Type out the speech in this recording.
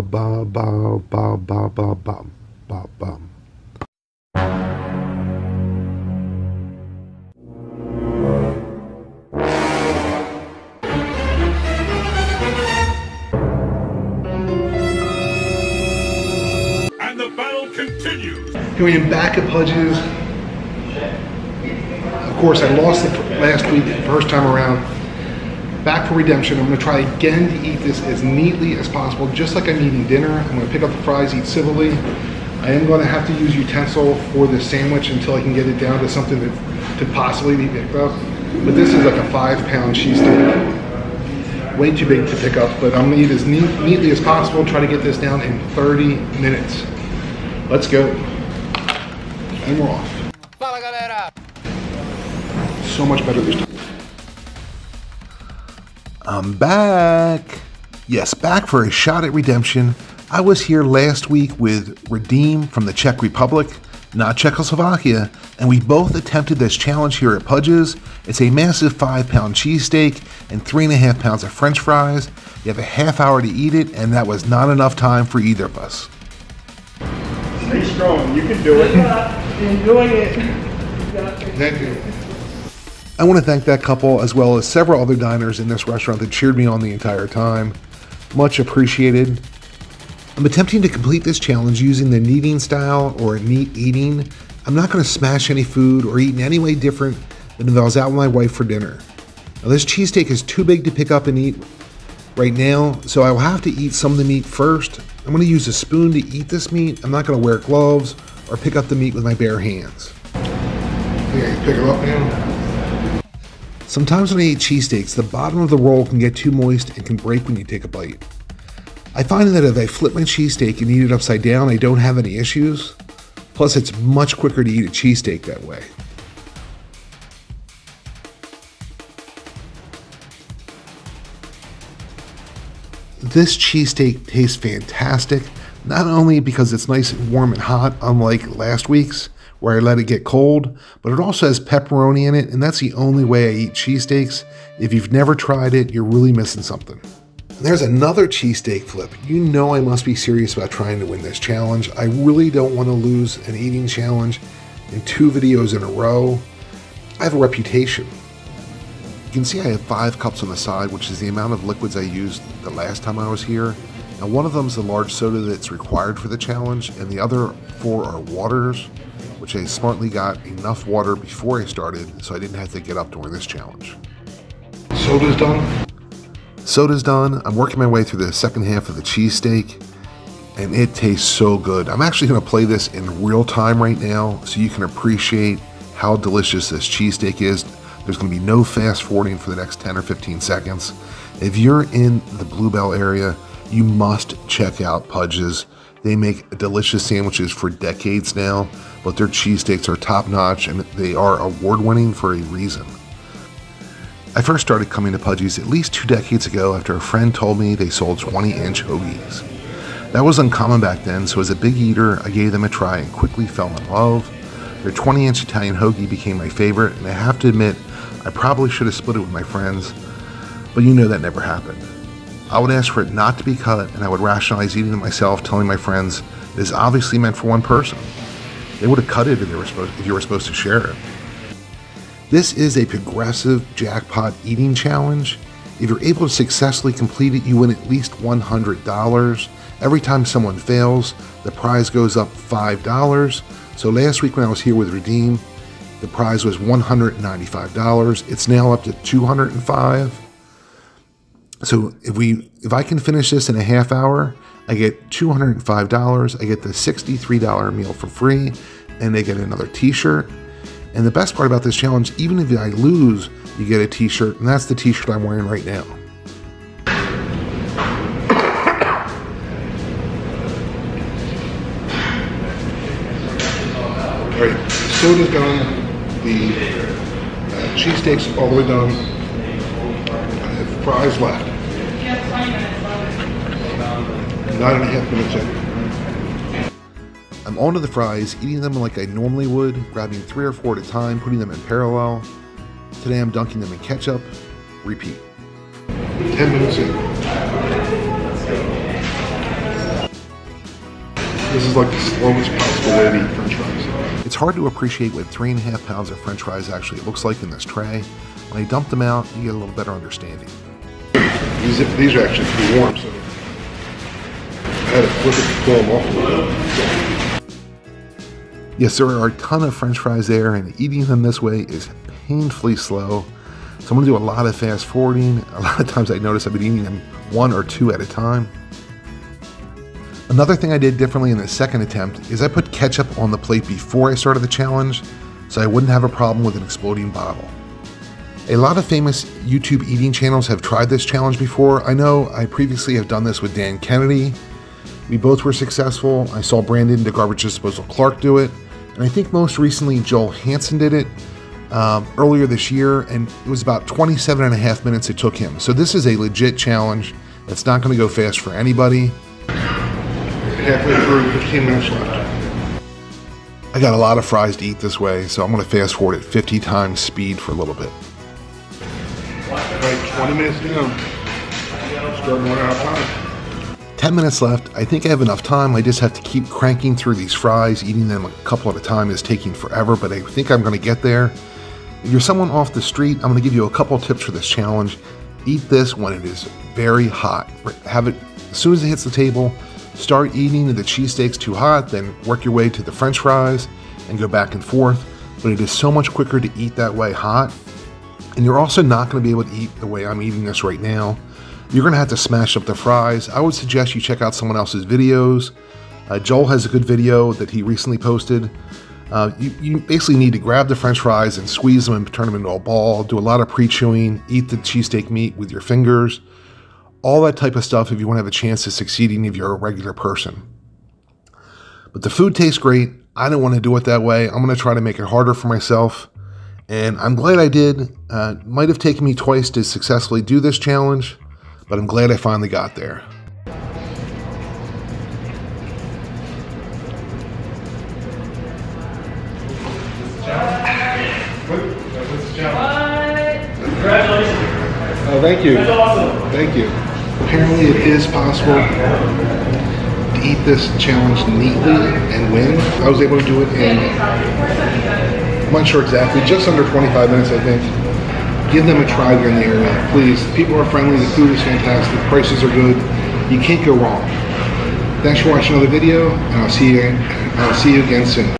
ba ba ba ba ba ba ba ba ba. And the battle continues. Here I am back at Pudge's. Of course, I lost it last week, first time around. Back for redemption. I'm going to try again to eat this as neatly as possible, just like I'm eating dinner. I'm going to pick up the fries, eat civilly. I am going to have to use utensil for this sandwich until I can get it down to something that could possibly be picked up. But this is like a 5-pound cheesesteak. Way too big to pick up, but I'm going to eat as neatly as possible, try to get this down in 30 minutes. Let's go. And we're off. Fala, galera! So much better this time. I'm back. Yes, back for a shot at redemption. I was here last week with Redeem from the Czech Republic, not Czechoslovakia, and we both attempted this challenge here at Pudge's. It's a massive 5-pound cheesesteak and 3.5 pounds of French fries. You have a half hour to eat it, and that was not enough time for either of us. Stay strong, you can do it. Enjoying it. Thank you. I want to thank that couple as well as several other diners in this restaurant that cheered me on the entire time. Much appreciated. I'm attempting to complete this challenge using the kneading style or neat eating. I'm not going to smash any food or eat in any way different than if I was out with my wife for dinner. Now this cheesesteak is too big to pick up and eat right now, so I will have to eat some of the meat first. I'm going to use a spoon to eat this meat. I'm not going to wear gloves or pick up the meat with my bare hands. Okay, pick it up now. Sometimes when I eat cheesesteaks, the bottom of the roll can get too moist and can break when you take a bite. I find that if I flip my cheesesteak and eat it upside down, I don't have any issues. Plus, it's much quicker to eat a cheesesteak that way. This cheesesteak tastes fantastic, not only because it's nice and warm and hot, unlike last week's, where I let it get cold, but it also has pepperoni in it, and that's the only way I eat cheesesteaks. If you've never tried it, you're really missing something. There's another cheesesteak flip. You know I must be serious about trying to win this challenge. I really don't want to lose an eating challenge in 2 videos in a row. I have a reputation. You can see I have 5 cups on the side, which is the amount of liquids I used the last time I was here. Now one of them is the large soda that's required for the challenge, and the other 4 are waters, which I smartly got enough water before I started so I didn't have to get up during this challenge. Soda's done. Soda's done. I'm working my way through the second half of the cheesesteak, and it tastes so good. I'm actually going to play this in real time right now so you can appreciate how delicious this cheesesteak is. There's going to be no fast forwarding for the next 10 or 15 seconds. If you're in the Bluebell area, you must check out Pudge's. They make delicious sandwiches for decades now, but their cheesesteaks are top notch and they are award winning for a reason. I first started coming to Pudge's at least 2 decades ago after a friend told me they sold 20-inch hoagies. That was uncommon back then, so as a big eater, I gave them a try and quickly fell in love. Their 20-inch Italian hoagie became my favorite, and I have to admit, I probably should have split it with my friends, but you know that never happened. I would ask for it not to be cut, and I would rationalize eating it myself, telling my friends it is obviously meant for one person. They would have cut it if you were supposed to share it. This is a progressive jackpot eating challenge. If you're able to successfully complete it, you win at least $100. Every time someone fails, the prize goes up $5. So last week when I was here with Redeem, the prize was $195. It's now up to $205. So if I can finish this in a half hour, I get $205. I get the $63 meal for free, and they get another t-shirt. And the best part about this challenge, even if I lose, you get a t-shirt, and that's the t-shirt I'm wearing right now. All right, the soda's done, the cheesesteak's all the way done. I have fries left. 9.5 minutes in. I'm on to the fries, eating them like I normally would, grabbing 3 or 4 at a time, putting them in parallel. Today I'm dunking them in ketchup. Repeat. 10 minutes in. this is like the slowest possible way to eat French fries. It's hard to appreciate what 3.5 pounds of French fries actually looks like in this tray. When I dump them out, you get a little better understanding. These are actually pretty warm, so I had to flip it to pull them off a little bit. Yes, there are a ton of French fries there, and eating them this way is painfully slow. So I'm gonna do a lot of fast forwarding. A lot of times I notice I've been eating them 1 or 2 at a time. Another thing I did differently in the second attempt is I put ketchup on the plate before I started the challenge, so I wouldn't have a problem with an exploding bottle. A lot of famous YouTube eating channels have tried this challenge before. I know I previously have done this with Dan Kennedy. We both were successful. I saw Brandon, the Garbage Disposal Clark, do it. And I think most recently Joel Hansen did it earlier this year, and it was about 27.5 minutes it took him. So this is a legit challenge. It's not gonna go fast for anybody. Halfway through, 15 minutes left. I got a lot of fries to eat this way, so I'm gonna fast forward at 50 times speed for a little bit. All right, 20 minutes down. Starting to run out of time. 10 minutes left. I think I have enough time. I just have to keep cranking through these fries. Eating them a couple at a time is taking forever, but I think I'm gonna get there. If you're someone off the street, I'm gonna give you a couple tips for this challenge. Eat this when it is very hot. Have it as soon as it hits the table. Start eating the cheesesteaks too hot, then work your way to the French fries and go back and forth. But it is so much quicker to eat that way hot. And you're also not going to be able to eat the way I'm eating this right now. You're going to have to smash up the fries. I would suggest you check out someone else's videos. Joel has a good video that he recently posted. You basically need to grab the French fries and squeeze them and turn them into a ball. Do a lot of pre-chewing. Eat the cheesesteak meat with your fingers. All that type of stuff if you want to have a chance of succeeding if you're a regular person. But the food tastes great. I don't want to do it that way. I'm going to try to make it harder for myself. And I'm glad I did. Might have taken me twice to successfully do this challenge, but I'm glad I finally got there. Oh, thank you. That's awesome. Thank you. Apparently it is possible to eat this challenge neatly and win. I was able to do it in, I'm not sure exactly, just under 25 minutes, I think. Give them a try if you're in the area, please. People are friendly, the food is fantastic, the prices are good. You can't go wrong. Thanks for watching another video, and I'll see you again soon.